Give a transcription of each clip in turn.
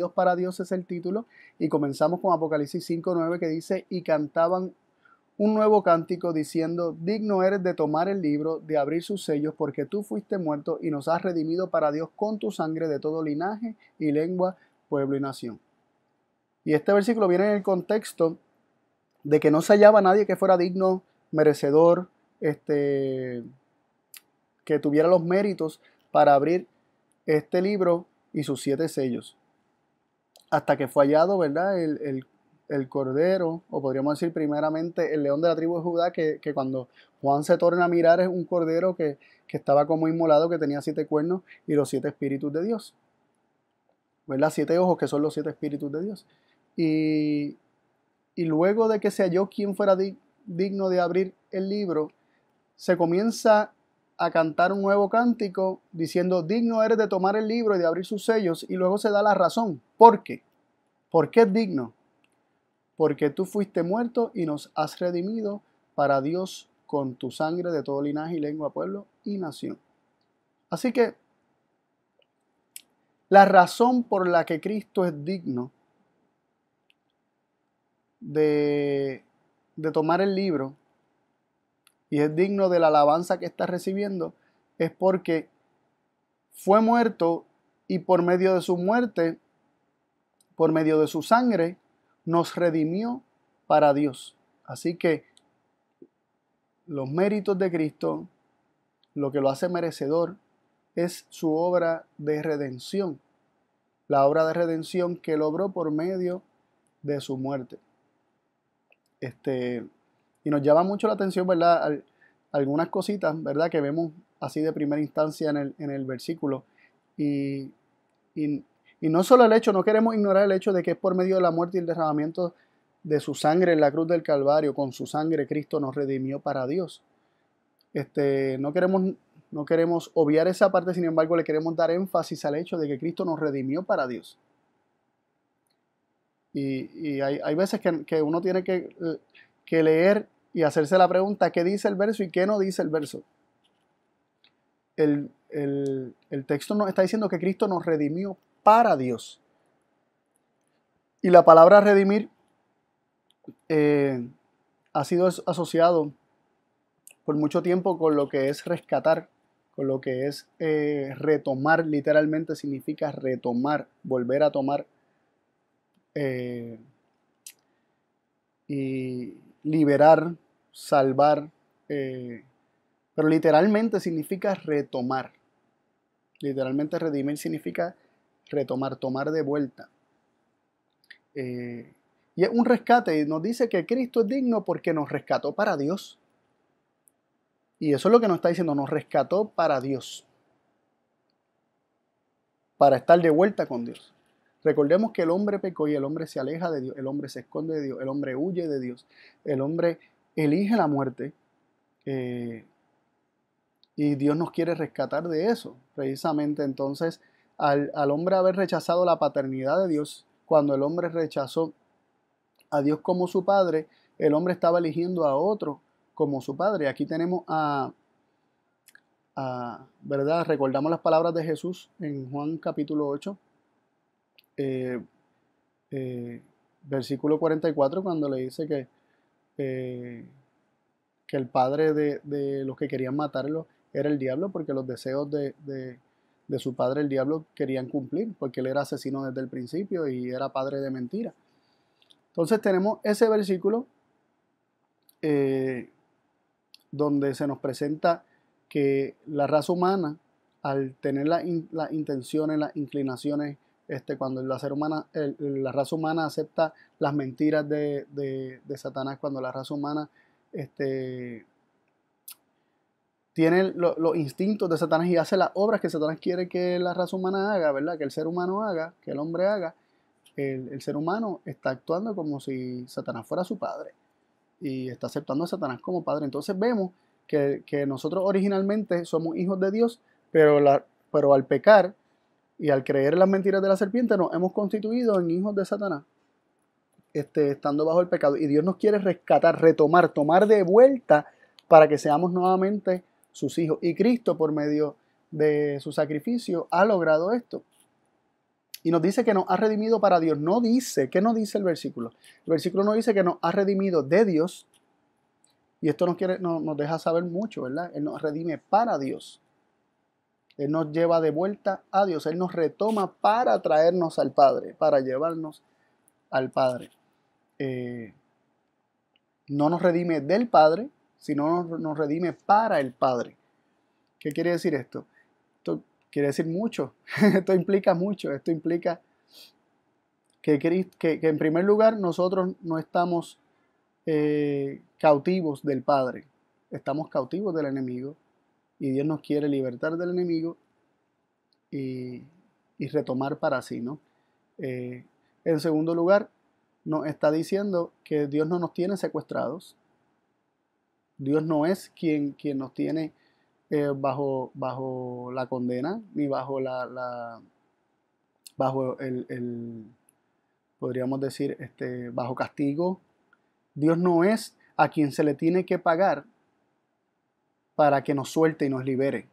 redimidos para Dios es el título, y comenzamos con Apocalipsis 5:9 que dice, y cantaban un nuevo cántico diciendo, digno eres de tomar el libro, de abrir sus sellos, porque tú fuiste muerto y nos has redimido para Dios con tu sangre de todo linaje y lengua, pueblo y nación. Y este versículo viene en el contexto de que no se hallaba nadie que fuera digno, merecedor, que tuviera los méritos para abrir este libro y sus 7 sellos. Hasta que fue hallado, ¿verdad? El cordero, o podríamos decir primeramente el león de la tribu de Judá, que cuando Juan se torna a mirar es un cordero que estaba como inmolado, que tenía 7 cuernos y los 7 espíritus de Dios. ¿Verdad? 7 ojos, que son los 7 espíritus de Dios. Y luego de que se halló quien fuera digno de abrir el libro, se comienza a cantar un nuevo cántico diciendo, digno eres de tomar el libro y de abrir sus sellos, y luego se da la razón. ¿Por qué? ¿Por qué es digno? Porque tú fuiste muerto y nos has redimido para Dios con tu sangre de todo linaje y lengua, pueblo y nación. Así que la razón por la que Cristo es digno de tomar el libro y es digno de la alabanza que está recibiendo es porque fue muerto y por medio de su muerte, por medio de su sangre, nos redimió para Dios. Así que los méritos de Cristo, lo que lo hace merecedor, es su obra de redención. La obra de redención que logró por medio de su muerte. Y nos llama mucho la atención, ¿verdad? Algunas cositas, ¿verdad? Que vemos así de primera instancia en el versículo. Y no solo el hecho, no queremos ignorar el hecho de que es por medio de la muerte y el derramamiento de su sangre en la cruz del Calvario, con su sangre Cristo nos redimió para Dios. No queremos obviar esa parte, sin embargo le queremos dar énfasis al hecho de que Cristo nos redimió para Dios. Y hay veces que uno tiene que leer y hacerse la pregunta, ¿qué dice el verso y qué no dice el verso? El texto nos está diciendo que Cristo nos redimió para Dios. Y la palabra redimir ha sido asociado por mucho tiempo con lo que es rescatar, con lo que es retomar. Literalmente significa retomar, volver a tomar y liberar, salvar, pero literalmente significa retomar. Literalmente redimir significa retomar, tomar de vuelta. Y es un rescate, y nos dice que Cristo es digno porque nos rescató para Dios. Y eso es lo que nos está diciendo, nos rescató para Dios. Para estar de vuelta con Dios. Recordemos que el hombre pecó y el hombre se aleja de Dios, el hombre se esconde de Dios, el hombre huye de Dios, el hombre elige la muerte. Y Dios nos quiere rescatar de eso. Precisamente entonces, al hombre haber rechazado la paternidad de Dios, cuando el hombre rechazó a Dios como su padre, el hombre estaba eligiendo a otro como su padre. Aquí tenemos ¿verdad? Recordamos las palabras de Jesús en Juan capítulo 8, versículo 44, cuando le dice que el padre de los que querían matarlo era el diablo, porque los deseos de su padre, el diablo, querían cumplir, porque él era asesino desde el principio y era padre de mentira. Entonces tenemos ese versículo donde se nos presenta que la raza humana, al tener las intenciones, las inclinaciones, cuando la raza humana acepta las mentiras de Satanás, cuando la raza humana tiene los instintos de Satanás y hace las obras que Satanás quiere que la raza humana haga, ¿verdad? Que el ser humano haga, que el hombre haga, el ser humano está actuando como si Satanás fuera su padre y está aceptando a Satanás como padre. Entonces vemos que nosotros originalmente somos hijos de Dios, pero al pecar y al creer en las mentiras de la serpiente nos hemos constituido en hijos de Satanás, estando bajo el pecado. Y Dios nos quiere rescatar, retomar, tomar de vuelta para que seamos nuevamente sus hijos. Y Cristo, por medio de su sacrificio, ha logrado esto. Y nos dice que nos ha redimido para Dios. No dice, ¿qué nos dice el versículo? El versículo no dice que nos ha redimido de Dios. Y esto nos deja saber mucho, ¿verdad? Él nos redime para Dios. Él nos lleva de vuelta a Dios. Él nos retoma para traernos al Padre, para llevarnos al Padre. No nos redime del Padre, sino nos redime para el Padre. ¿Qué quiere decir esto? Esto quiere decir mucho. Esto implica mucho. Esto implica que en primer lugar nosotros no estamos cautivos del Padre. Estamos cautivos del enemigo. Y Dios nos quiere libertar del enemigo y retomar para sí, ¿no? En segundo lugar, nos está diciendo que Dios no nos tiene secuestrados. Dios no es quien nos tiene bajo la condena, ni bajo bajo podríamos decir, bajo castigo. Dios no es a quien se le tiene que pagar para que nos suelte y nos libere.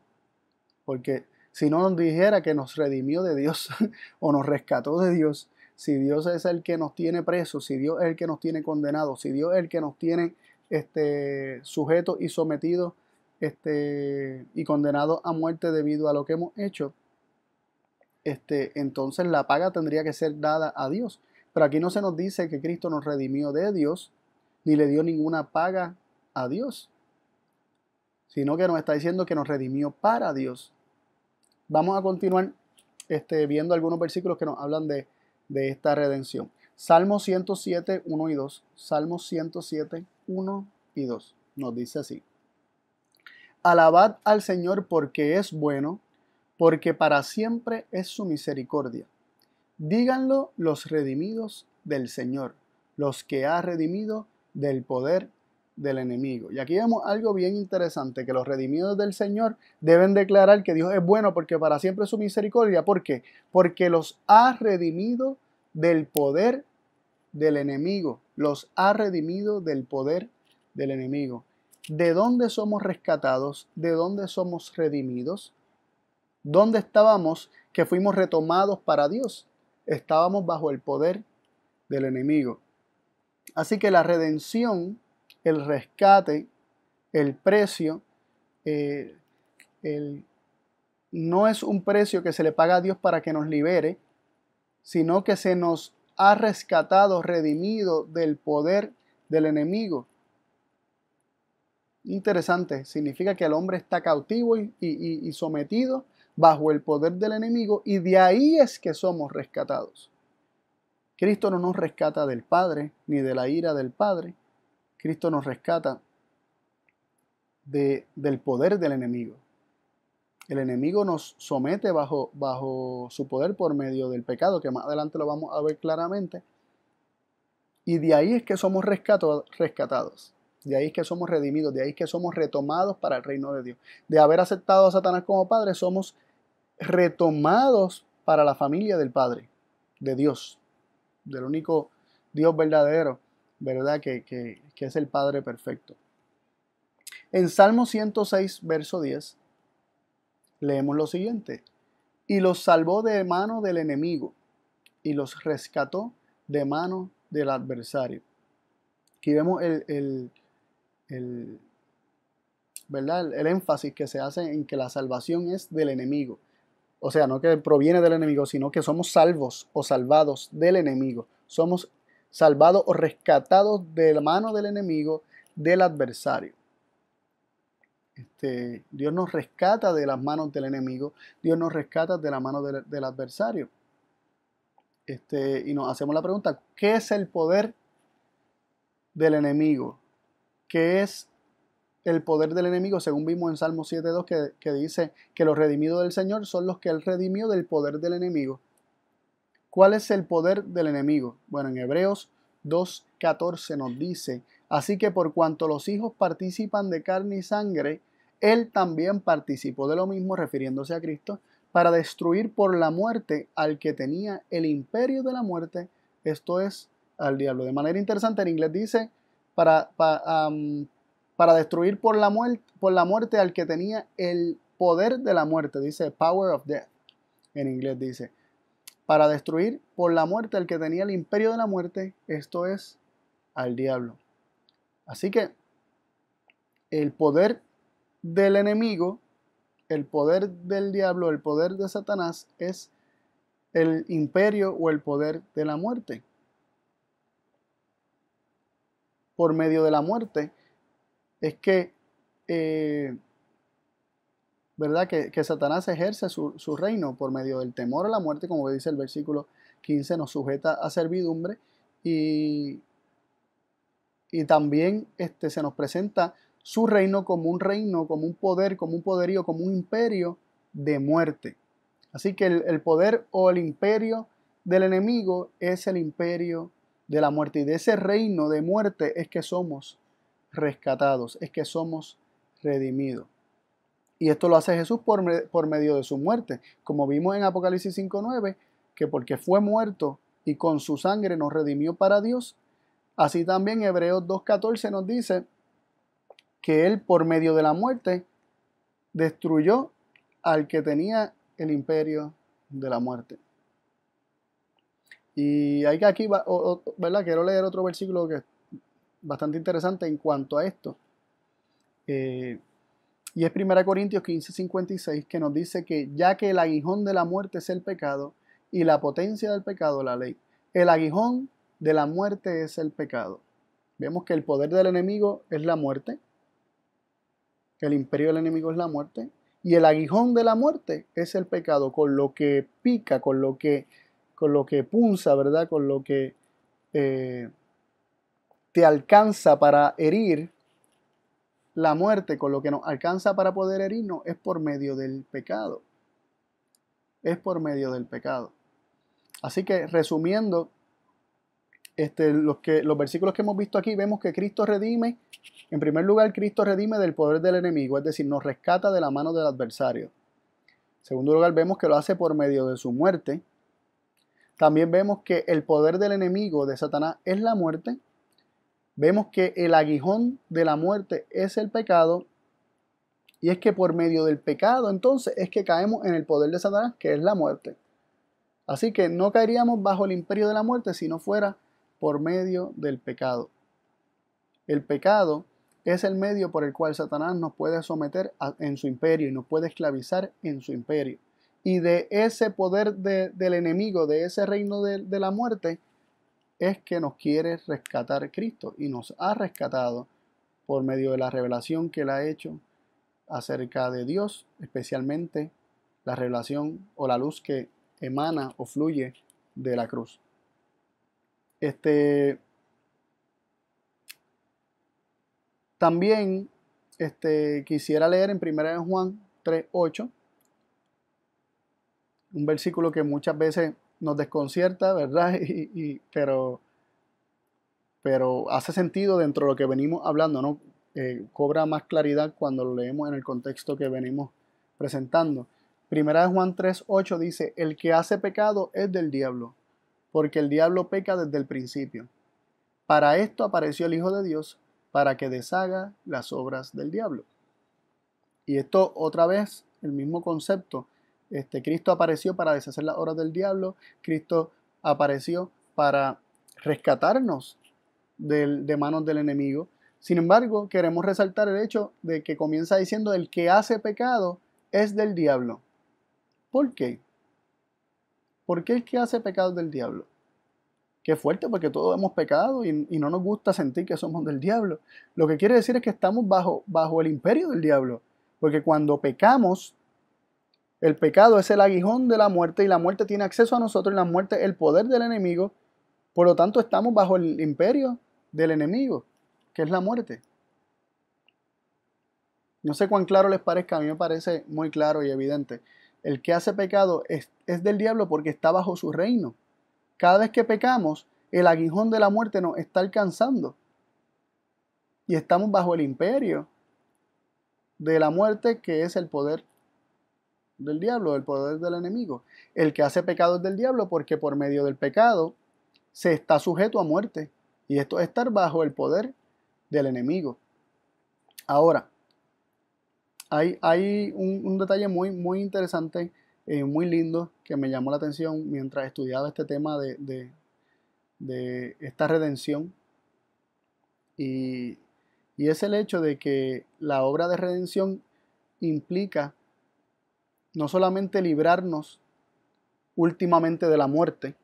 Porque si no nos dijera que nos redimió de Dios o nos rescató de Dios, si Dios es el que nos tiene presos, si Dios es el que nos tiene condenados, si Dios es el que nos tiene sujetos y sometidos y condenados a muerte debido a lo que hemos hecho, entonces la paga tendría que ser dada a Dios. Pero aquí no se nos dice que Cristo nos redimió de Dios, ni le dio ninguna paga a Dios, sino que nos está diciendo que nos redimió para Dios. Vamos a continuar viendo algunos versículos que nos hablan de esta redención. Salmo 107, 1 y 2. Salmo 107, 1 y 2. Nos dice así. Alabad al Señor porque es bueno, porque para siempre es su misericordia. Díganlo los redimidos del Señor, los que ha redimido del poder del enemigo. Y aquí vemos algo bien interesante, que los redimidos del Señor deben declarar que Dios es bueno porque para siempre es su misericordia. ¿Por qué? Porque los ha redimido del poder del enemigo. Los ha redimido del poder del enemigo. ¿De dónde somos rescatados? ¿De dónde somos redimidos? ¿Dónde estábamos que fuimos retomados para Dios? Estábamos bajo el poder del enemigo. Así que la redención, el rescate, el precio, no es un precio que se le paga a Dios para que nos libere, sino que se nos ha rescatado, redimido del poder del enemigo. Interesante, significa que el hombre está cautivo y sometido bajo el poder del enemigo, y de ahí es que somos rescatados. Cristo no nos rescata del Padre, ni de la ira del Padre. Cristo nos rescata del poder del enemigo. El enemigo nos somete bajo su poder por medio del pecado, que más adelante lo vamos a ver claramente. Y de ahí es que somos rescatados. De ahí es que somos redimidos. De ahí es que somos retomados para el reino de Dios. De haber aceptado a Satanás como Padre, somos retomados para la familia del Padre, de Dios, del único Dios verdadero, ¿verdad? Que es el Padre perfecto. En Salmo 106, verso 10, leemos lo siguiente. Y los salvó de mano del enemigo y los rescató de mano del adversario. Aquí vemos ¿verdad? El énfasis que se hace en que la salvación es del enemigo. O sea, no que proviene del enemigo, sino que somos salvos o salvados del enemigo. Somos salvados o rescatados de la mano del enemigo, del adversario. Dios nos rescata de las manos del enemigo. Dios nos rescata de la mano del adversario. Y nos hacemos la pregunta, ¿qué es el poder del enemigo? ¿Qué es el poder del enemigo? Según vimos en Salmo 7.2 que dice que los redimidos del Señor son los que Él redimió del poder del enemigo. ¿Cuál es el poder del enemigo? Bueno, en Hebreos 2.14 nos dice, así que por cuanto los hijos participan de carne y sangre, Él también participó de lo mismo, refiriéndose a Cristo, para destruir por la muerte al que tenía el imperio de la muerte, esto es, al diablo. De manera interesante, en inglés dice, para destruir por la muerte al que tenía el poder de la muerte, dice power of death, en inglés dice. para destruir por la muerte al que tenía el imperio de la muerte, esto es, al diablo. Así que el poder del enemigo, el poder del diablo, el poder de Satanás es el imperio o el poder de la muerte. Por medio de la muerte es que, ¿verdad? Que Satanás ejerce su reino por medio del temor a la muerte, como dice el versículo 15, nos sujeta a servidumbre y también se nos presenta su reino, como un poder, como un poderío, como un imperio de muerte. Así que el poder o el imperio del enemigo es el imperio de la muerte. Y de ese reino de muerte es que somos rescatados, es que somos redimidos. Y esto lo hace Jesús por medio de su muerte. Como vimos en Apocalipsis 5:9, que porque fue muerto y con su sangre nos redimió para Dios, así también Hebreos 2:14 nos dice que Él por medio de la muerte destruyó al que tenía el imperio de la muerte. Y hay que aquí, ¿verdad? Quiero leer otro versículo que es bastante interesante en cuanto a esto. Y es 1 Corintios 15:56, que nos dice que ya que el aguijón de la muerte es el pecado y la potencia del pecado la ley. El aguijón de la muerte es el pecado. Vemos que el poder del enemigo es la muerte. El imperio del enemigo es la muerte. Y el aguijón de la muerte es el pecado, con lo que pica, con lo que punza, ¿verdad? Con lo que te alcanza para herir. La muerte, con lo que nos alcanza para poder herirnos, es por medio del pecado. Es por medio del pecado. Así que, resumiendo, los versículos que hemos visto aquí, vemos que Cristo redime. En primer lugar, Cristo redime del poder del enemigo, es decir, nos rescata de la mano del adversario. En segundo lugar, vemos que lo hace por medio de su muerte. También vemos que el poder del enemigo, de Satanás, es la muerte. Vemos que el aguijón de la muerte es el pecado. Y es que por medio del pecado, entonces, es que caemos en el poder de Satanás, que es la muerte. Así que no caeríamos bajo el imperio de la muerte si no fuera por medio del pecado. El pecado es el medio por el cual Satanás nos puede someter en su imperio y nos puede esclavizar en su imperio. Y de ese poder del enemigo, de ese reino de la muerte, es que nos quiere rescatar Cristo y nos ha rescatado por medio de la revelación que Él ha hecho acerca de Dios, especialmente la revelación o la luz que emana o fluye de la cruz. También quisiera leer en 1 Juan 3:8, un versículo que muchas veces nos desconcierta, ¿verdad? Pero hace sentido dentro de lo que venimos hablando, ¿no? Cobra más claridad cuando lo leemos en el contexto que venimos presentando. 1 Juan 3:8 dice, el que hace pecado es del diablo, porque el diablo peca desde el principio. Para esto apareció el Hijo de Dios, para que deshaga las obras del diablo. Y esto otra vez, el mismo concepto. Cristo apareció para deshacer las obras del diablo. Cristo apareció para rescatarnos de manos del enemigo. Sin embargo, queremos resaltar el hecho de que comienza diciendo el que hace pecado es del diablo. ¿Por qué? ¿Por qué el que hace pecado es del diablo? Qué fuerte, porque todos hemos pecado y no nos gusta sentir que somos del diablo. Lo que quiere decir es que estamos bajo el imperio del diablo. Porque cuando pecamos, el pecado es el aguijón de la muerte y la muerte tiene acceso a nosotros y la muerte es el poder del enemigo. Por lo tanto, estamos bajo el imperio del enemigo, que es la muerte. No sé cuán claro les parezca, a mí me parece muy claro y evidente. El que hace pecado es del diablo porque está bajo su reino. Cada vez que pecamos, el aguijón de la muerte nos está alcanzando. Y estamos bajo el imperio de la muerte, que es el poder del diablo, el poder del enemigo. El que hace pecado es del diablo porque por medio del pecado se está sujeto a muerte. Y esto es estar bajo el poder del enemigo. Ahora, hay un detalle muy, muy interesante muy lindo que me llamó la atención mientras estudiaba este tema de esta redención. Y, y es el hecho de que la obra de redención implica no solamente librarnos últimamente de la muerte,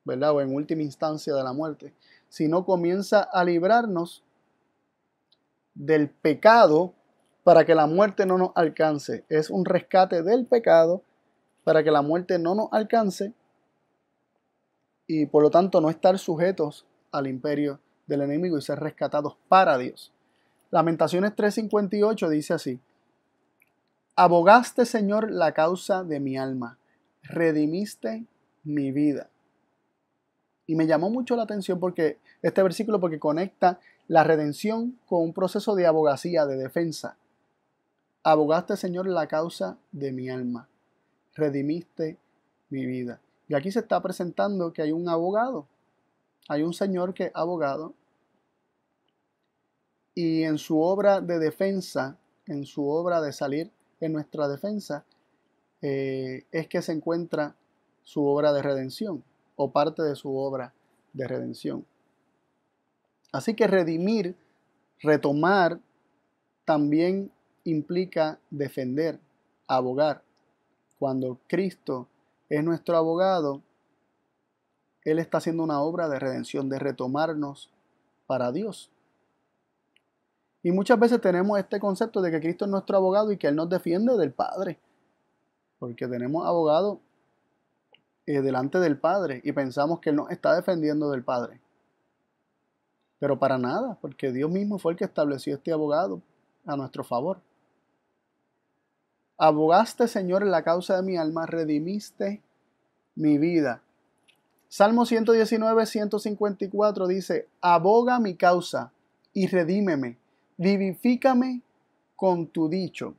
¿verdad? O en última instancia de la muerte, sino comienza a librarnos del pecado para que la muerte no nos alcance. Es un rescate del pecado para que la muerte no nos alcance y por lo tanto no estar sujetos al imperio del enemigo y ser rescatados para Dios. Lamentaciones 3:58 dice así: abogaste, Señor, la causa de mi alma, redimiste mi vida. Y me llamó mucho la atención porque este versículo porque conecta la redención con un proceso de abogacía, de defensa. Abogaste, Señor, la causa de mi alma, redimiste mi vida. Y aquí se está presentando que hay un abogado, hay un Señor que es abogado, y en su obra de defensa, en su obra de salir en nuestra defensa, es que se encuentra su obra de redención, o parte de su obra de redención. Así que redimir, retomar, también implica defender, abogar. Cuando Cristo es nuestro abogado, Él está haciendo una obra de redención, de retomarnos para Dios. Y muchas veces tenemos este concepto de que Cristo es nuestro abogado y que Él nos defiende del Padre. Porque tenemos abogado delante del Padre y pensamos que Él nos está defendiendo del Padre. Pero para nada, porque Dios mismo fue el que estableció este abogado a nuestro favor. Abogaste, Señor, en la causa de mi alma, redimiste mi vida. Salmo 119, 154 dice: aboga mi causa y redímeme, vivifícame con tu dicho.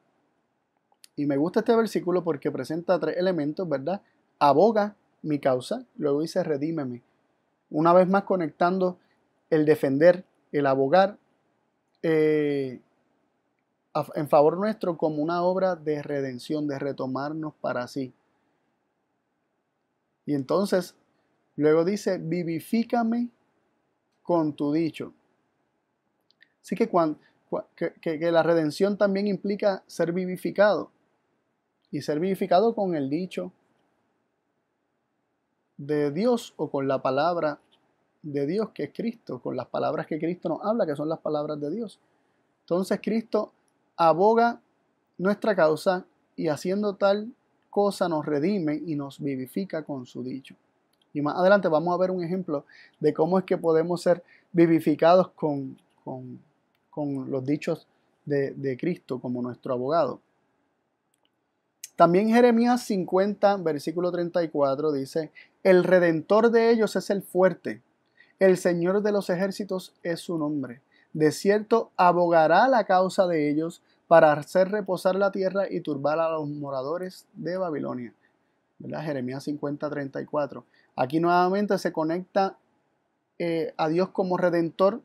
Y me gusta este versículo porque presenta tres elementos, ¿verdad? Aboga mi causa, luego dice redímeme. Una vez más conectando el defender, el abogar en favor nuestro como una obra de redención, de retomarnos para sí. Y entonces, luego dice, vivifícame con tu dicho. Así que, que la redención también implica ser vivificado. Y ser vivificado con el dicho de Dios o con la palabra de Dios que es Cristo, con las palabras que Cristo nos habla, que son las palabras de Dios. Entonces Cristo aboga nuestra causa y haciendo tal cosa nos redime y nos vivifica con su dicho. Y más adelante vamos a ver un ejemplo de cómo es que podemos ser vivificados con los dichos de Cristo como nuestro abogado. También Jeremías 50, versículo 34 dice: el redentor de ellos es el fuerte, el Señor de los ejércitos es su nombre. De cierto abogará la causa de ellos para hacer reposar la tierra y turbar a los moradores de Babilonia. ¿Verdad? Jeremías 50, 34. Aquí nuevamente se conecta a Dios como redentor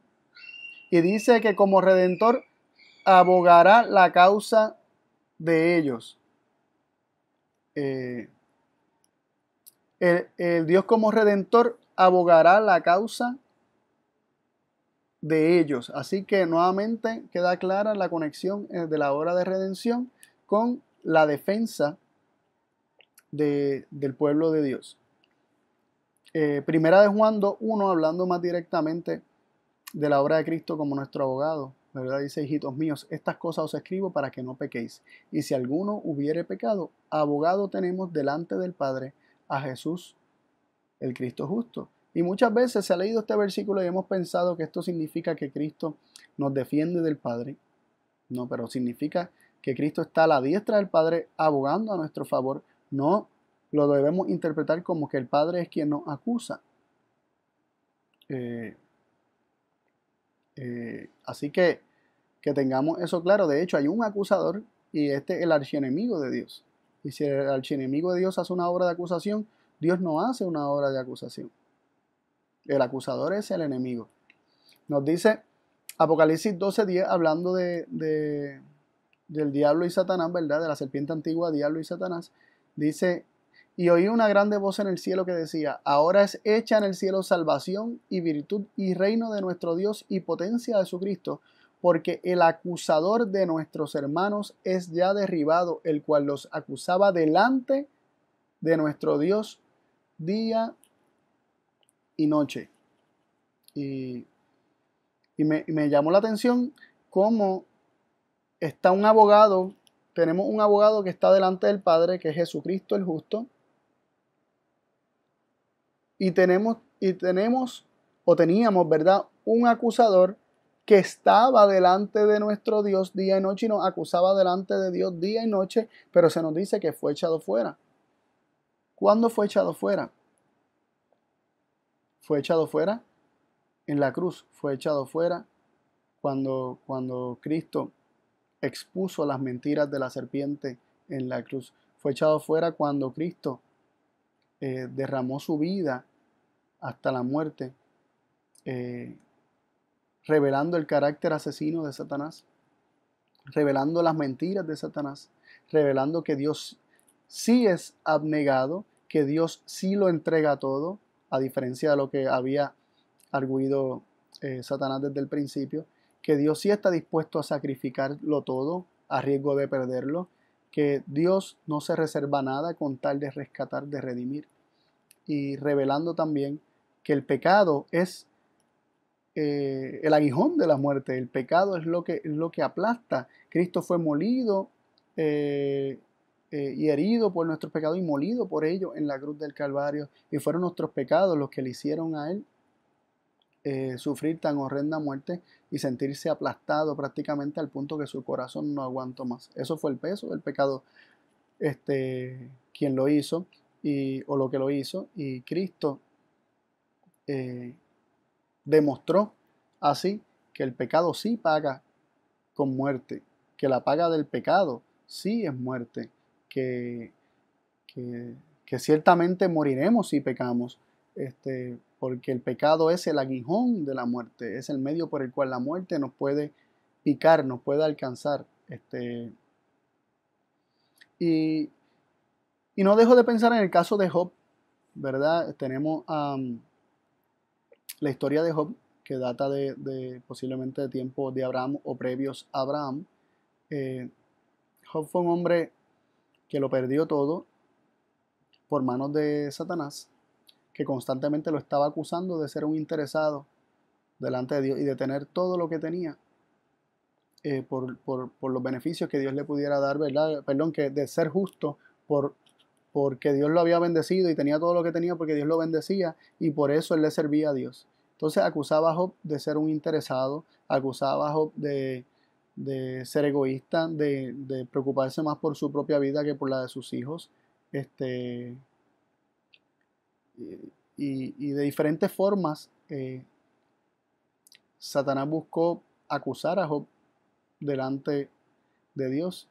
y dice que como redentor abogará la causa de ellos. El Dios como redentor abogará la causa de ellos. Así que nuevamente queda clara la conexión de la obra de redención con la defensa del pueblo de Dios. Primera de Juan 2:1, hablando más directamente de la obra de Cristo como nuestro abogado, ¿verdad? Dice: hijitos míos, estas cosas os escribo para que no pequéis. Y si alguno hubiere pecado, abogado tenemos delante del Padre, a Jesús, el Cristo justo. Y muchas veces se ha leído este versículo y hemos pensado que esto significa que Cristo nos defiende del Padre. No, pero significa que Cristo está a la diestra del Padre abogando a nuestro favor. No lo debemos interpretar como que el Padre es quien nos acusa. Así que tengamos eso claro. De hecho, hay un acusador y este es el archienemigo de Dios. Y si el archienemigo de Dios hace una obra de acusación, Dios no hace una obra de acusación. El acusador es el enemigo. Nos dice Apocalipsis 12:10, hablando del diablo y Satanás, ¿verdad? De la serpiente antigua, diablo y Satanás. Dice, y oí una grande voz en el cielo que decía, ahora es hecha en el cielo salvación y virtud y reino de nuestro Dios y potencia de Jesucristo, porque el acusador de nuestros hermanos es ya derribado, el cual los acusaba delante de nuestro Dios día y noche. Y me llamó la atención cómo está un abogado, tenemos un abogado que está delante del Padre, que es Jesucristo el justo, y tenemos o teníamos, ¿verdad?, un acusador que estaba delante de nuestro Dios día y noche y nos acusaba delante de Dios día y noche, pero se nos dice que fue echado fuera. ¿Cuándo fue echado fuera? Fue echado fuera en la cruz, fue echado fuera cuando Cristo expuso las mentiras de la serpiente en la cruz. Fue echado fuera cuando Cristo derramó su vida hasta la muerte, revelando el carácter asesino de Satanás, revelando las mentiras de Satanás, revelando que Dios sí es abnegado, que Dios sí lo entrega todo, a diferencia de lo que había arguido Satanás desde el principio, que Dios sí está dispuesto a sacrificarlo todo a riesgo de perderlo, que Dios no se reserva nada con tal de rescatar, de redimir, y revelando también que el pecado es el aguijón de la muerte, el pecado es lo que aplasta. Cristo fue molido y herido por nuestros pecados y molido por ellos en la cruz del Calvario, y fueron nuestros pecados los que le hicieron a Él sufrir tan horrenda muerte y sentirse aplastado prácticamente al punto que su corazón no aguantó más. Eso fue el peso del pecado, quien lo hizo o lo que lo hizo, y Cristo demostró así que el pecado sí paga con muerte, que la paga del pecado sí es muerte, que, que, que ciertamente moriremos si pecamos, porque el pecado es el aguijón de la muerte, es el medio por el cual la muerte nos puede picar, nos puede alcanzar. Y, y no dejo de pensar en el caso de Job, ¿verdad? Tenemos la historia de Job, que data de posiblemente de tiempos de Abraham o previos a Abraham. Job fue un hombre que lo perdió todo por manos de Satanás, que constantemente lo estaba acusando de ser un interesado delante de Dios y de tener todo lo que tenía por los beneficios que Dios le pudiera dar, ¿verdad? Perdón, que de ser justo porque Dios lo había bendecido y tenía todo lo que tenía porque Dios lo bendecía y por eso él le servía a Dios. Entonces acusaba a Job de ser un interesado, acusaba a Job de ser egoísta, de preocuparse más por su propia vida que por la de sus hijos. Y de diferentes formas, Satanás buscó acusar a Job delante de Dios.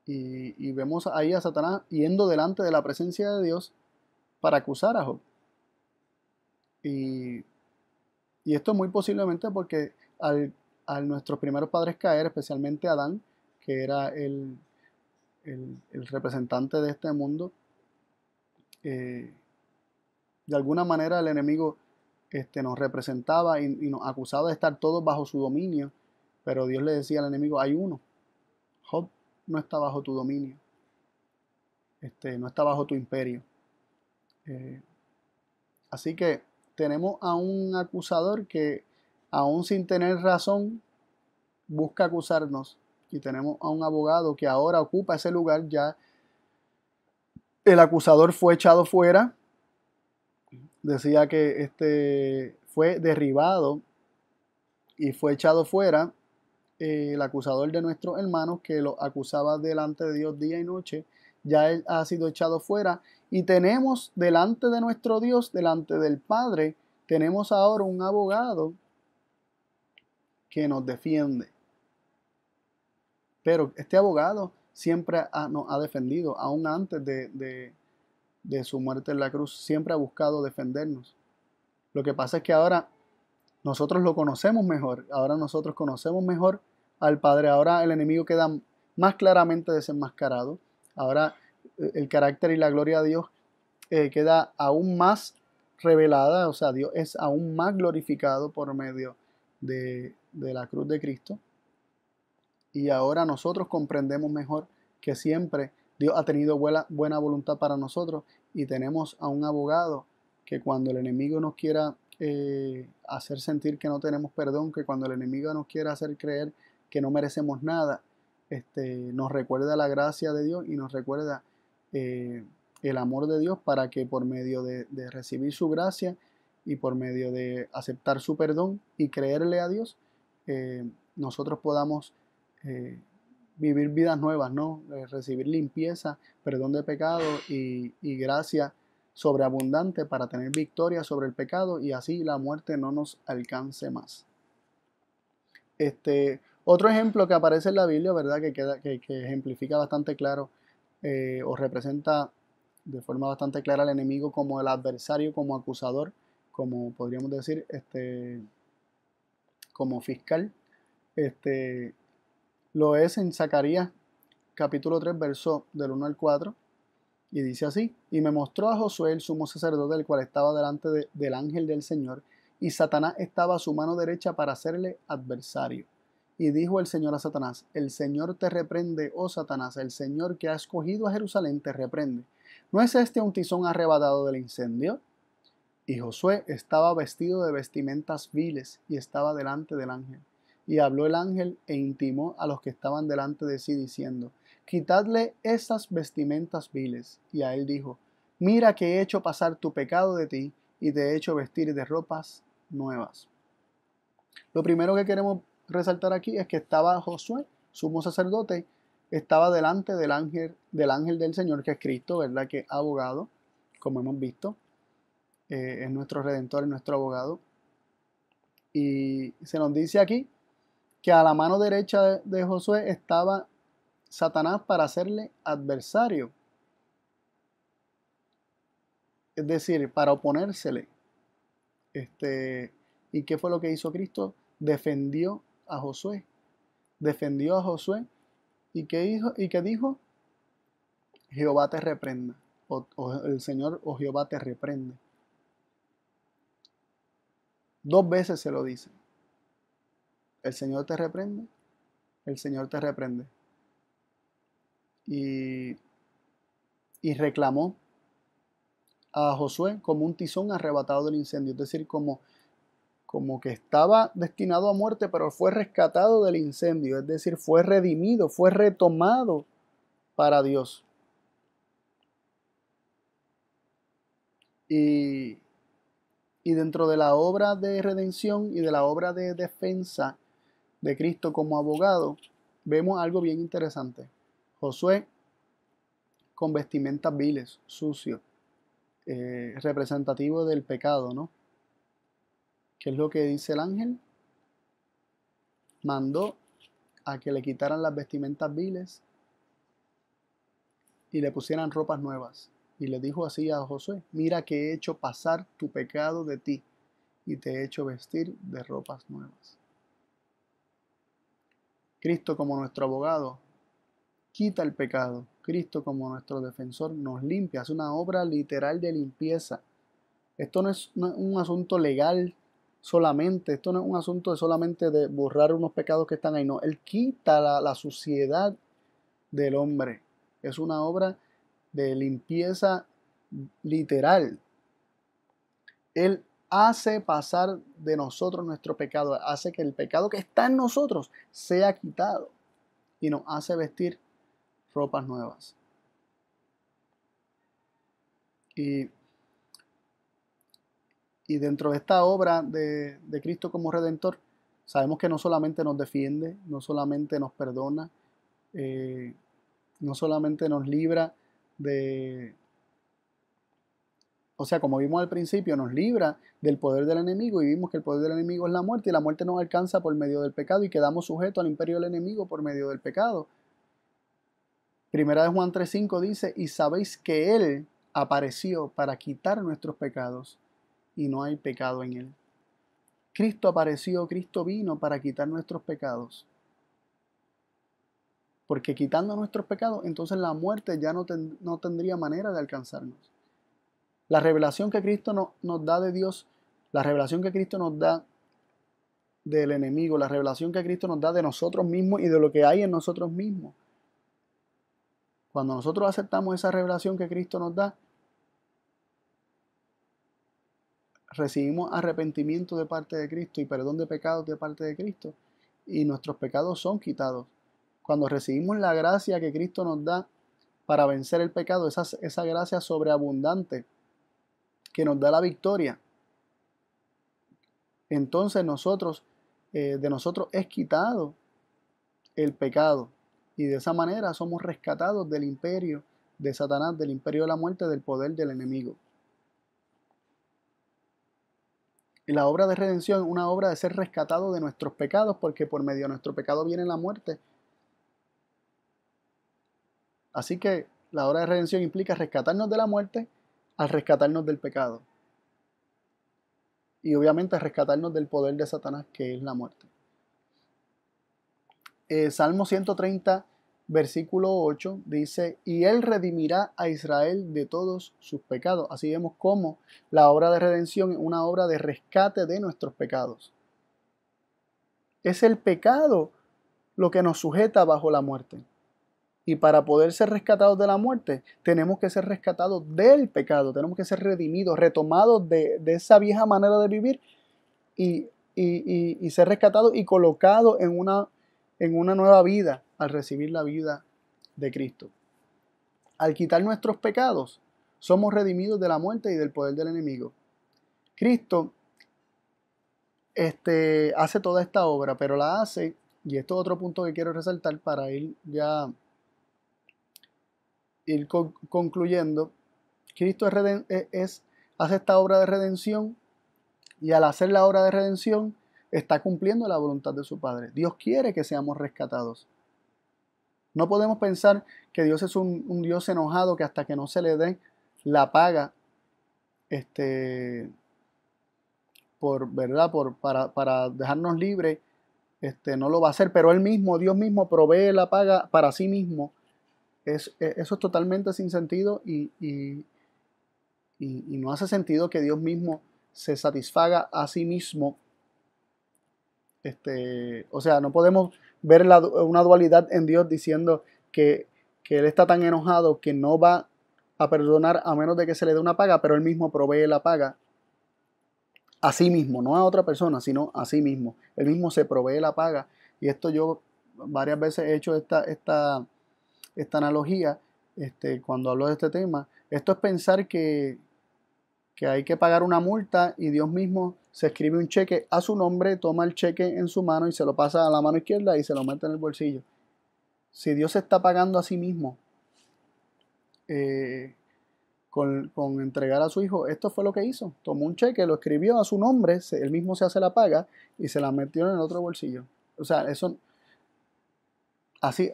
Y vemos ahí a Satanás yendo delante de la presencia de Dios para acusar a Job. Y esto muy posiblemente porque al nuestros primeros padres caer, especialmente Adán, que era el representante de este mundo, de alguna manera el enemigo nos representaba y nos acusaba de estar todos bajo su dominio, pero Dios le decía al enemigo, hay uno, Job no está bajo tu dominio, no está bajo tu imperio. Así que tenemos a un acusador que aún sin tener razón busca acusarnos, y tenemos a un abogado que ahora ocupa ese lugar. Ya el acusador fue echado fuera, decía que fue derribado y fue echado fuera el acusador de nuestros hermanos que lo acusaba delante de Dios día y noche. Ya él ha sido echado fuera y tenemos delante de nuestro Dios, delante del Padre, tenemos ahora un abogado que nos defiende. Pero este abogado siempre nos ha defendido, aún antes de su muerte en la cruz, siempre ha buscado defendernos. Lo que pasa es que ahora nosotros lo conocemos mejor, ahora nosotros conocemos mejor al Padre, ahora el enemigo queda más claramente desenmascarado. Ahora el carácter y la gloria de Dios queda aún más revelada, o sea, Dios es aún más glorificado por medio de la cruz de Cristo. Y ahora nosotros comprendemos mejor que siempre Dios ha tenido buena voluntad para nosotros y tenemos a un abogado que cuando el enemigo nos quiera hacer sentir que no tenemos perdón, que cuando el enemigo nos quiera hacer creer que no merecemos nada, nos recuerda la gracia de Dios y nos recuerda el amor de Dios para que por medio de recibir su gracia y por medio de aceptar su perdón y creerle a Dios, nosotros podamos vivir vidas nuevas, ¿no? Recibir limpieza, perdón de pecado y gracia sobreabundante para tener victoria sobre el pecado y así la muerte no nos alcance más. Otro ejemplo que aparece en la Biblia, ¿verdad? Que ejemplifica bastante claro o representa de forma bastante clara al enemigo como el adversario, como acusador, como podríamos decir, como fiscal. Lo es en Zacarías capítulo 3, verso del 1 al 4, y dice así: y me mostró a Josué el sumo sacerdote, el cual estaba delante del ángel del Señor, y Satanás estaba a su mano derecha para hacerle adversario. Y dijo el Señor a Satanás: el Señor te reprende, oh Satanás, el Señor que ha escogido a Jerusalén te reprende. ¿No es este un tizón arrebatado del incendio? Y Josué estaba vestido de vestimentas viles y estaba delante del ángel. Y habló el ángel e intimó a los que estaban delante de sí, diciendo: quitadle esas vestimentas viles. Y a él dijo: mira que he hecho pasar tu pecado de ti y te he hecho vestir de ropas nuevas. Lo primero que queremos resaltar aquí es que estaba Josué, sumo sacerdote, estaba delante del ángel del Señor, que es Cristo, ¿verdad? Que es abogado, como hemos visto. Es nuestro redentor, es nuestro abogado. Y se nos dice aquí que a la mano derecha de Josué estaba Satanás para hacerle adversario, es decir, para oponérsele. ¿Y qué fue lo que hizo Cristo? Defendió a Josué. Defendió a Josué. ¿Y qué dijo? Jehová te reprenda. O el Señor o Jehová te reprende. Dos veces se lo dice. El Señor te reprende. El Señor te reprende. Y reclamó a Josué como un tizón arrebatado del incendio, es decir, como que estaba destinado a muerte, pero fue rescatado del incendio, es decir, fue redimido, fue retomado para Dios. Y dentro de la obra de redención y de la obra de defensa de Cristo como abogado, vemos algo bien interesante. Josué con vestimentas viles, sucio, representativo del pecado, ¿no? ¿Qué es lo que dice el ángel? Mandó a que le quitaran las vestimentas viles y le pusieran ropas nuevas. Y le dijo así a Josué: mira que he hecho pasar tu pecado de ti y te he hecho vestir de ropas nuevas. Cristo como nuestro abogado quita el pecado. Cristo como nuestro defensor nos limpia. Es una obra literal de limpieza. Esto no es un asunto legal solamente. Esto no es un asunto de solamente de borrar unos pecados que están ahí. No, Él quita la suciedad del hombre. Es una obra de limpieza literal. Él hace pasar de nosotros nuestro pecado, hace que el pecado que está en nosotros sea quitado y nos hace vestir ropas nuevas. Y dentro de esta obra de Cristo como Redentor, sabemos que no solamente nos defiende, no solamente nos perdona, no solamente nos libra de, o sea, como vimos al principio, nos libra del poder del enemigo y vimos que el poder del enemigo es la muerte y la muerte nos alcanza por medio del pecado y quedamos sujetos al imperio del enemigo por medio del pecado. Primera de Juan 3:5 dice: y sabéis que Él apareció para quitar nuestros pecados y no hay pecado en Él. Cristo apareció, Cristo vino para quitar nuestros pecados. porque quitando nuestros pecados, entonces la muerte ya no tendría manera de alcanzarnos. La revelación que Cristo nos da de Dios, la revelación que Cristo nos da del enemigo, la revelación que Cristo nos da de nosotros mismos y de lo que hay en nosotros mismos. Cuando nosotros aceptamos esa revelación que Cristo nos da, recibimos arrepentimiento de parte de Cristo y perdón de pecados de parte de Cristo, y nuestros pecados son quitados. Cuando recibimos la gracia que Cristo nos da para vencer el pecado, esa gracia sobreabundante que nos da la victoria, entonces de nosotros es quitado el pecado, y de esa manera somos rescatados del imperio de Satanás, del imperio de la muerte, del poder del enemigo. Y la obra de redención es una obra de ser rescatado de nuestros pecados, porque por medio de nuestro pecado viene la muerte. Así que la obra de redención implica rescatarnos de la muerte al rescatarnos del pecado. Y obviamente rescatarnos del poder de Satanás, que es la muerte. Salmo 130, versículo 8 dice: y Él redimirá a Israel de todos sus pecados. Así vemos cómo la obra de redención es una obra de rescate de nuestros pecados. Es el pecado lo que nos sujeta bajo la muerte. Y para poder ser rescatados de la muerte, tenemos que ser rescatados del pecado, tenemos que ser redimidos, retomados de esa vieja manera de vivir y ser rescatados y colocados en una nueva vida al recibir la vida de Cristo. Al quitar nuestros pecados, somos redimidos de la muerte y del poder del enemigo. Cristo hace toda esta obra, pero la hace, y esto es otro punto que quiero resaltar para ir concluyendo. Cristo hace esta obra de redención, y al hacer la obra de redención está cumpliendo la voluntad de su Padre. Dios quiere que seamos rescatados. No podemos pensar que Dios es un Dios enojado que hasta que no se le dé la paga para dejarnos libres, no lo va a hacer, pero Dios mismo provee la paga para sí mismo. Eso es totalmente sin sentido y no hace sentido que Dios mismo se satisfaga a sí mismo. O sea, no podemos ver una dualidad en Dios diciendo que Él está tan enojado que no va a perdonar a menos de que se le dé una paga, pero Él mismo provee la paga a sí mismo, no a otra persona, sino a sí mismo. Él mismo se provee la paga. Y esto yo varias veces he hecho esta analogía cuando hablo de este tema. Esto es pensar que hay que pagar una multa y Dios mismo se escribe un cheque a su nombre, toma el cheque en su mano y se lo pasa a la mano izquierda y se lo mete en el bolsillo. Si Dios se está pagando a sí mismo con entregar a su hijo, esto fue lo que hizo. Tomó un cheque, lo escribió a su nombre, él mismo se hace la paga y se la metió en el otro bolsillo. O sea, eso así,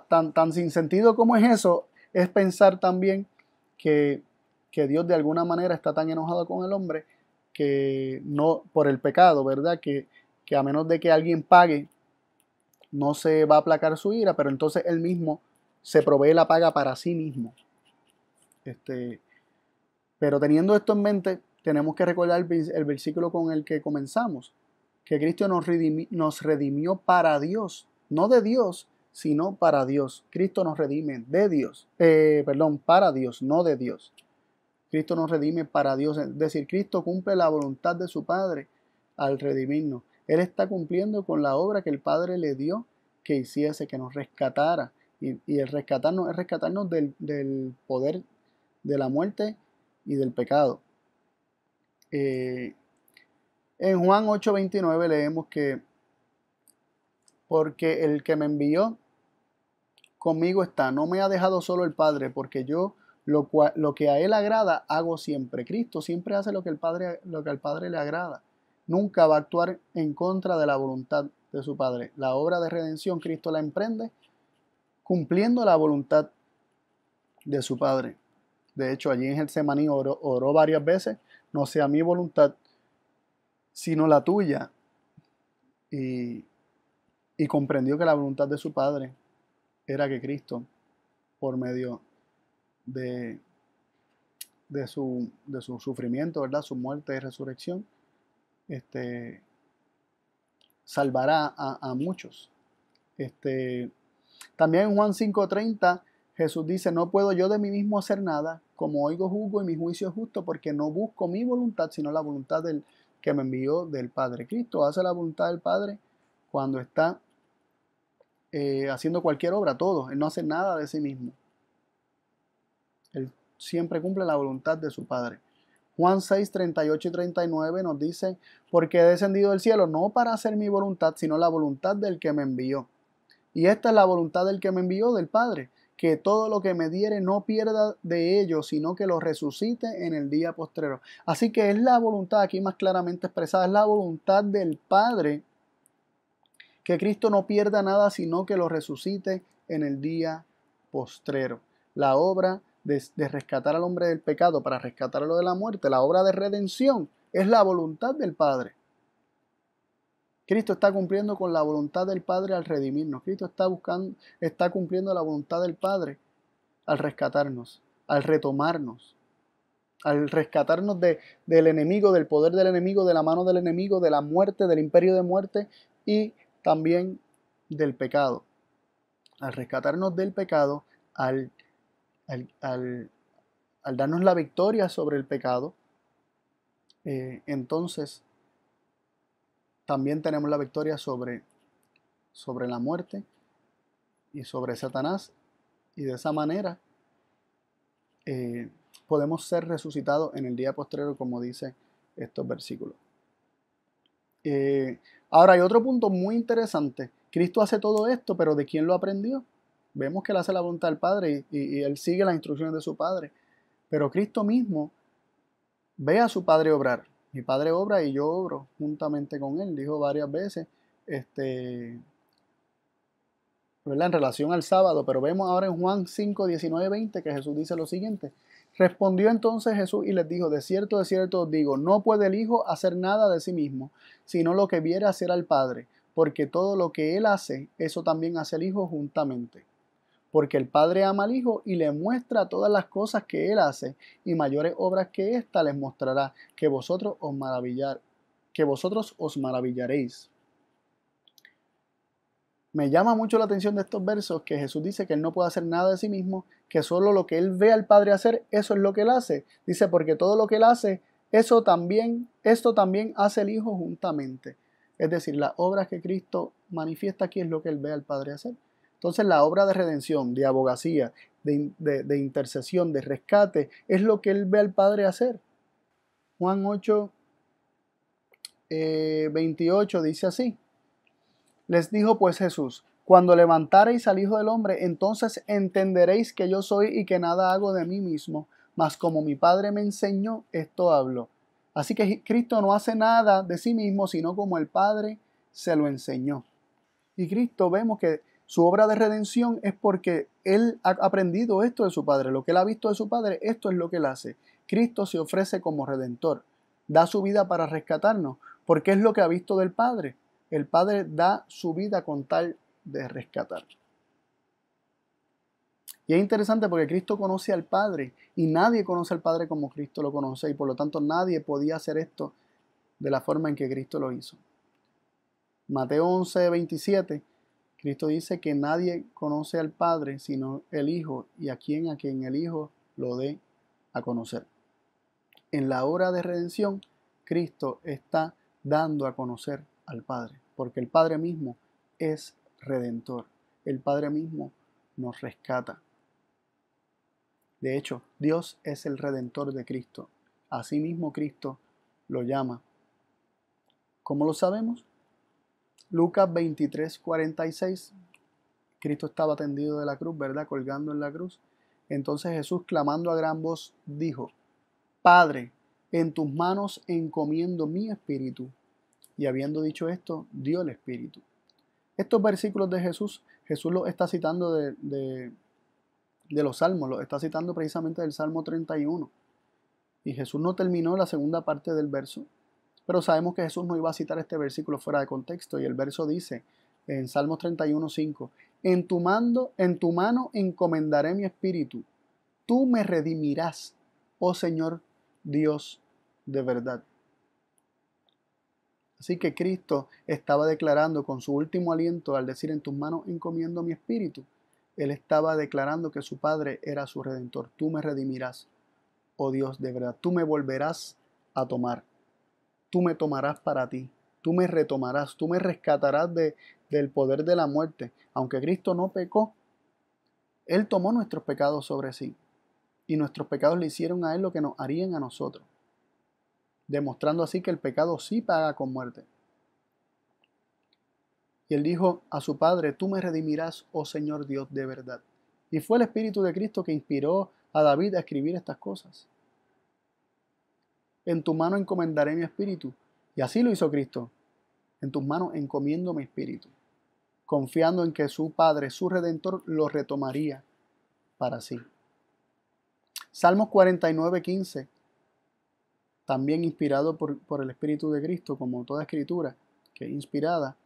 tan sin sentido como es eso, es pensar también que Dios de alguna manera está tan enojado con el hombre que no, por el pecado, ¿verdad? Que a menos de que alguien pague, no se va a aplacar su ira, pero entonces él mismo se provee la paga para sí mismo. Pero teniendo esto en mente, tenemos que recordar el versículo con el que comenzamos, que Cristo nos redimió para Dios, no de Dios, sino para Dios. Cristo nos redime de Dios, para Dios, no de Dios. Cristo nos redime para Dios, es decir, Cristo cumple la voluntad de su Padre al redimirnos. Él está cumpliendo con la obra que el Padre le dio que hiciese, que nos rescatara. Y el rescatarnos es rescatarnos del poder de la muerte y del pecado. En Juan 8:29 leemos que porque el que me envió conmigo está, no me ha dejado solo el Padre, porque yo lo que a Él agrada hago siempre. Cristo siempre hace lo que al Padre le agrada. Nunca va a actuar en contra de la voluntad de su Padre. La obra de redención Cristo la emprende cumpliendo la voluntad de su Padre. De hecho, allí en Getsemaní oró varias veces: no sea mi voluntad, sino la tuya. Y comprendió que la voluntad de su Padre era que Cristo, por medio de, de su sufrimiento, ¿verdad? Su muerte y resurrección, este, salvará a muchos. También en Juan 5:30 Jesús dice, no puedo yo de mí mismo hacer nada, como oigo juzgo y mi juicio es justo, porque no busco mi voluntad, sino la voluntad del que me envió, del Padre. Cristo hace la voluntad del Padre cuando está haciendo cualquier obra, todo. Él no hace nada de sí mismo. Él siempre cumple la voluntad de su Padre. Juan 6:38 y 39 nos dice, porque he descendido del cielo no para hacer mi voluntad, sino la voluntad del que me envió. Y esta es la voluntad del que me envió, del Padre, que todo lo que me diere no pierda de ello, sino que lo resucite en el día postrero. Así que es la voluntad, aquí más claramente expresada, es la voluntad del Padre, que Cristo no pierda nada, sino que lo resucite en el día postrero. La obra de rescatar al hombre del pecado para rescatarlo de la muerte, la obra de redención, es la voluntad del Padre. Cristo está cumpliendo con la voluntad del Padre al redimirnos. Cristo está cumpliendo la voluntad del Padre al rescatarnos, al retomarnos, al rescatarnos del enemigo, del poder del enemigo, de la mano del enemigo, de la muerte, del imperio de muerte y también del pecado. Al rescatarnos del pecado, al, al darnos la victoria sobre el pecado, entonces también tenemos la victoria sobre la muerte y sobre Satanás, y de esa manera podemos ser resucitados en el día postrero, como dice estos versículos. Ahora hay otro punto muy interesante. Cristo hace todo esto, pero ¿de quién lo aprendió? Vemos que él hace la voluntad del Padre y él sigue las instrucciones de su Padre, pero Cristo mismo ve a su Padre obrar. Mi Padre obra y yo obro juntamente con él, dijo varias veces, ¿verdad? En relación al sábado, pero vemos ahora en Juan 5, 19, 20 que Jesús dice lo siguiente. Respondió entonces Jesús y les dijo, de cierto os digo, no puede el Hijo hacer nada de sí mismo, sino lo que viere hacer al Padre, porque todo lo que él hace, eso también hace el Hijo juntamente. Porque el Padre ama al Hijo y le muestra todas las cosas que él hace, y mayores obras que ésta les mostrará, que vosotros os maravillaréis. Me llama mucho la atención de estos versos que Jesús dice que él no puede hacer nada de sí mismo, que solo lo que él ve al Padre hacer, eso es lo que él hace. Dice, porque todo lo que él hace, esto también hace el Hijo juntamente. Es decir, las obras que Cristo manifiesta aquí es lo que él ve al Padre hacer. Entonces la obra de redención, de abogacía, de intercesión, de rescate, es lo que él ve al Padre hacer. Juan 8, 28 dice así. Les dijo pues Jesús, cuando levantareis al Hijo del Hombre, entonces entenderéis que yo soy y que nada hago de mí mismo, mas como mi Padre me enseñó, esto hablo. Así que Cristo no hace nada de sí mismo, sino como el Padre se lo enseñó. Y Cristo vemos que su obra de redención es porque Él ha aprendido esto de su Padre. Lo que Él ha visto de su Padre, esto es lo que Él hace. Cristo se ofrece como redentor, da su vida para rescatarnos, porque es lo que ha visto del Padre. El Padre da su vida con tal de rescatar. Y es interesante porque Cristo conoce al Padre y nadie conoce al Padre como Cristo lo conoce y por lo tanto nadie podía hacer esto de la forma en que Cristo lo hizo. Mateo 11, 27, Cristo dice que nadie conoce al Padre sino el Hijo y a quien el Hijo lo dé a conocer. En la obra de redención, Cristo está dando a conocer al Padre, porque el Padre mismo es redentor. El Padre mismo nos rescata. De hecho, Dios es el redentor de Cristo. Asimismo, Cristo lo llama. ¿Cómo lo sabemos? Lucas 23, 46. Cristo estaba tendido de la cruz, ¿verdad? Colgando en la cruz. Entonces Jesús, clamando a gran voz, dijo, Padre, en tus manos encomiendo mi espíritu. Y habiendo dicho esto, dio el espíritu. Estos versículos de Jesús los está citando de los salmos, los está citando precisamente del Salmo 31. Y Jesús no terminó la segunda parte del verso, pero sabemos que Jesús no iba a citar este versículo fuera de contexto. Y el verso dice en Salmos 31, 5, En tu mano encomendaré mi espíritu. Tú me redimirás, oh Señor Dios de verdad. Así que Cristo estaba declarando con su último aliento al decir: en tus manos encomiendo mi espíritu. Él estaba declarando que su Padre era su Redentor. Tú me redimirás, oh Dios de verdad. Tú me volverás a tomar. Tú me tomarás para ti. Tú me retomarás. Tú me rescatarás del poder de la muerte. Aunque Cristo no pecó, Él tomó nuestros pecados sobre sí. Y nuestros pecados le hicieron a Él lo que nos harían a nosotros, demostrando así que el pecado sí paga con muerte. Y Él dijo a su Padre: tú me redimirás, oh Señor Dios de verdad. Y fue el Espíritu de Cristo que inspiró a David a escribir estas cosas. En tu mano encomendaré mi espíritu. Y así lo hizo Cristo. En tus manos encomiendo mi espíritu, confiando en que su Padre, su Redentor, lo retomaría para sí. Salmos 49:15, también inspirado por el Espíritu de Cristo, como toda escritura que es inspirada,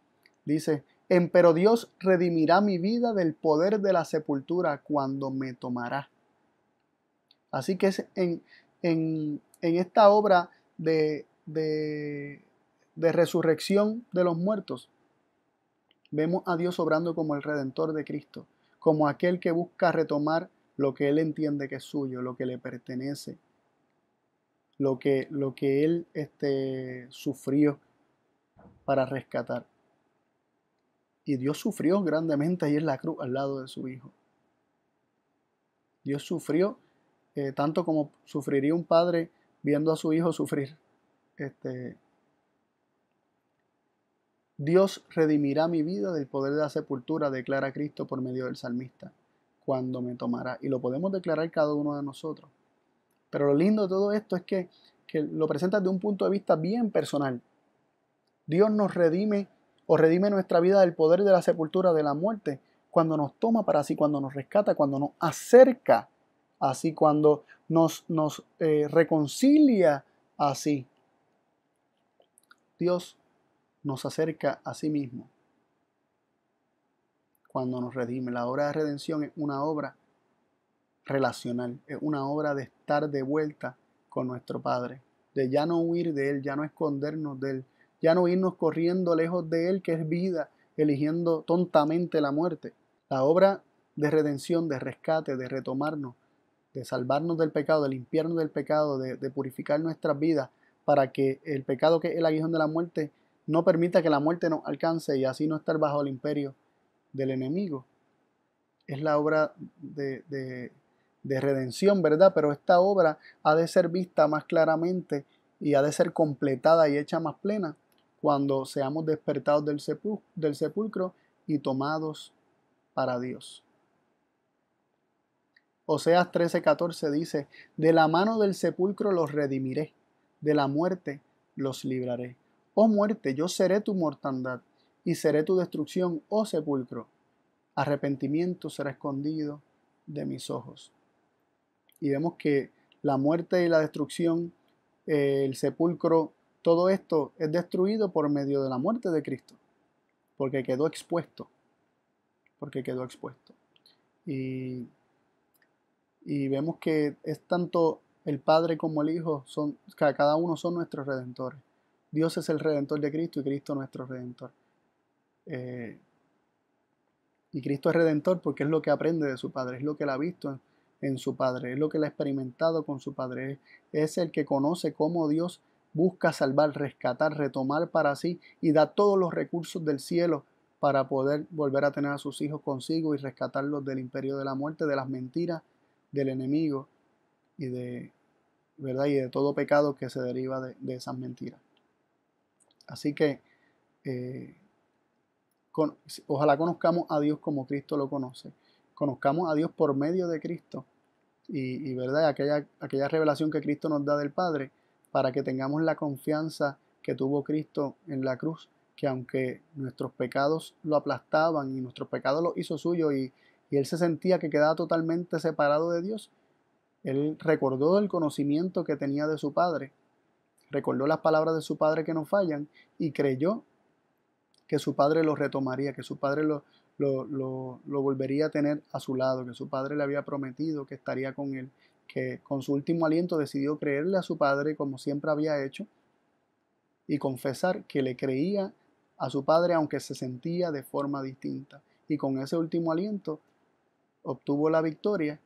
dice: empero Dios redimirá mi vida del poder de la sepultura cuando me tomará. Así que es en esta obra de resurrección de los muertos, vemos a Dios obrando como el Redentor de Cristo, como aquel que busca retomar lo que Él entiende que es suyo, lo que le pertenece, lo que Él sufrió para rescatar. Y Dios sufrió grandemente ahí en la cruz al lado de su Hijo. Dios sufrió tanto como sufriría un padre viendo a su hijo sufrir. Dios redimirá mi vida del poder de la sepultura, declara Cristo por medio del salmista, cuando me tomará. Y lo podemos declarar cada uno de nosotros. Pero lo lindo de todo esto es que lo presenta desde un punto de vista bien personal. Dios nos redime o redime nuestra vida del poder de la sepultura, de la muerte, cuando nos toma para sí, cuando nos rescata, cuando nos acerca así, cuando nos reconcilia así. Dios nos acerca a sí mismo cuando nos redime. La obra de redención es una obra relacional, es una obra de estar de vuelta con nuestro Padre, de ya no huir de Él, ya no escondernos de Él, ya no irnos corriendo lejos de Él, que es vida, eligiendo tontamente la muerte. La obra de redención, de rescate, de retomarnos, de salvarnos del pecado, de limpiarnos del pecado, de purificar nuestras vidas, para que el pecado, que es el aguijón de la muerte, no permita que la muerte nos alcance y así no estar bajo el imperio del enemigo. Es la obra de redención, ¿verdad? Pero esta obra ha de ser vista más claramente y ha de ser completada y hecha más plena cuando seamos despertados del sepulcro y tomados para Dios. Oseas 13:14 dice: de la mano del sepulcro los redimiré, de la muerte los libraré. Oh muerte, yo seré tu mortandad y seré tu destrucción, oh sepulcro. Arrepentimiento será escondido de mis ojos. Y vemos que la muerte y la destrucción, el sepulcro, todo esto es destruido por medio de la muerte de Cristo, porque quedó expuesto, Y vemos que es tanto el Padre como el Hijo, cada uno son nuestros redentores. Dios es el Redentor de Cristo y Cristo nuestro Redentor. Y Cristo es Redentor porque es lo que aprende de su Padre, es lo que él ha visto en su Padre, es lo que él ha experimentado con su Padre. Es el que conoce cómo Dios busca salvar, rescatar, retomar para sí y da todos los recursos del cielo para poder volver a tener a sus hijos consigo y rescatarlos del imperio de la muerte, de las mentiras del enemigo y ¿verdad? Y de todo pecado que se deriva de esas mentiras. Así que ojalá conozcamos a Dios como Cristo lo conoce. Conozcamos a Dios por medio de Cristo y ¿verdad? Aquella revelación que Cristo nos da del Padre, para que tengamos la confianza que tuvo Cristo en la cruz, que aunque nuestros pecados lo aplastaban y nuestros pecados los hizo suyo y él se sentía que quedaba totalmente separado de Dios, él recordó el conocimiento que tenía de su Padre, recordó las palabras de su Padre que no fallan y creyó que su Padre lo retomaría, que su Padre lo volvería a tener a su lado, que su padre le había prometido que estaría con él, que con su último aliento decidió creerle a su padre como siempre había hecho y confesar que le creía a su padre aunque se sentía de forma distinta. Y con ese último aliento obtuvo la victoria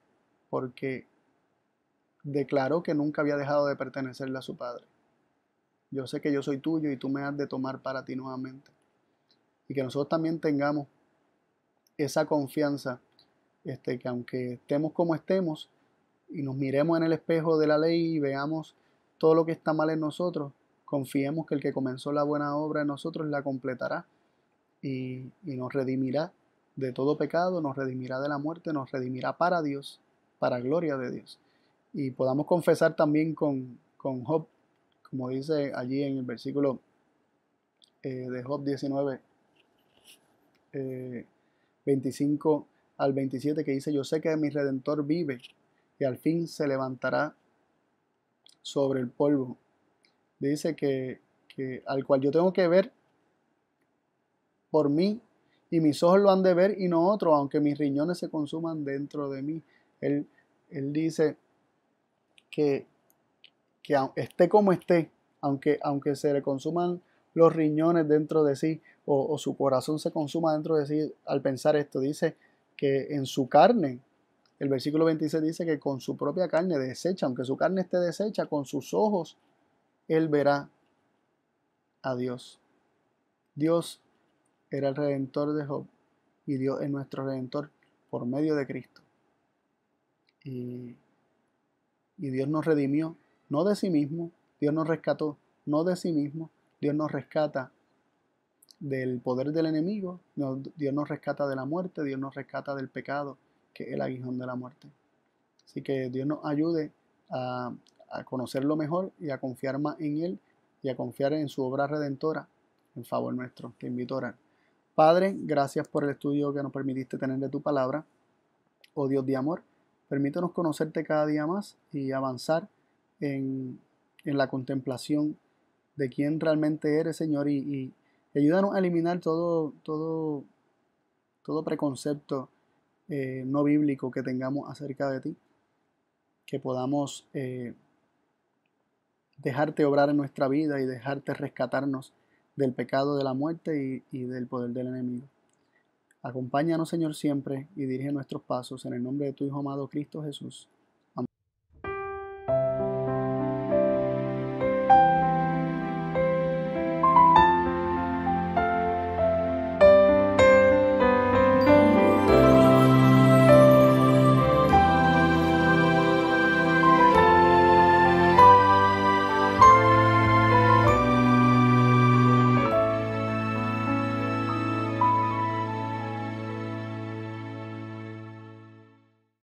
porque declaró que nunca había dejado de pertenecerle a su padre. Yo sé que yo soy tuyo y tú me has de tomar para ti nuevamente. Y que nosotros también tengamos esa confianza, que aunque estemos como estemos y nos miremos en el espejo de la ley y veamos todo lo que está mal en nosotros, confiemos que el que comenzó la buena obra en nosotros la completará y nos redimirá de todo pecado, nos redimirá de la muerte, nos redimirá para Dios, para gloria de Dios. Y podamos confesar también con Job, como dice allí en el versículo de Job 19, 25 al 27, que dice: yo sé que mi Redentor vive y al fin se levantará sobre el polvo. Dice que al cual yo tengo que ver por mí, y mis ojos lo han de ver y no otro, aunque mis riñones se consuman dentro de mí. Él, él dice que, que esté como esté, aunque se le consuman los riñones dentro de sí, o su corazón se consuma dentro de sí al pensar esto, dice que en su carne, el versículo 26 dice que con su propia carne deshecha, aunque su carne esté deshecha, con sus ojos él verá a Dios. Dios era el redentor de Job y Dios es nuestro redentor por medio de Cristo. Y, y Dios nos redimió, no de sí mismo, Dios nos rescató, no de sí mismo, Dios nos rescata del poder del enemigo, Dios nos rescata de la muerte, Dios nos rescata del pecado, que es el aguijón de la muerte. Así que Dios nos ayude a conocerlo mejor y a confiar más en Él y a confiar en su obra redentora en favor nuestro. Te invito a orar. Padre, gracias por el estudio que nos permitiste tener de tu palabra. Oh Dios de amor, permítanos conocerte cada día más y avanzar en la contemplación de quién realmente eres, Señor, y ayúdanos a eliminar todo preconcepto no bíblico que tengamos acerca de ti, que podamos dejarte obrar en nuestra vida y dejarte rescatarnos del pecado, de la muerte y del poder del enemigo. Acompáñanos, Señor, siempre y dirige nuestros pasos en el nombre de tu Hijo amado Cristo Jesús.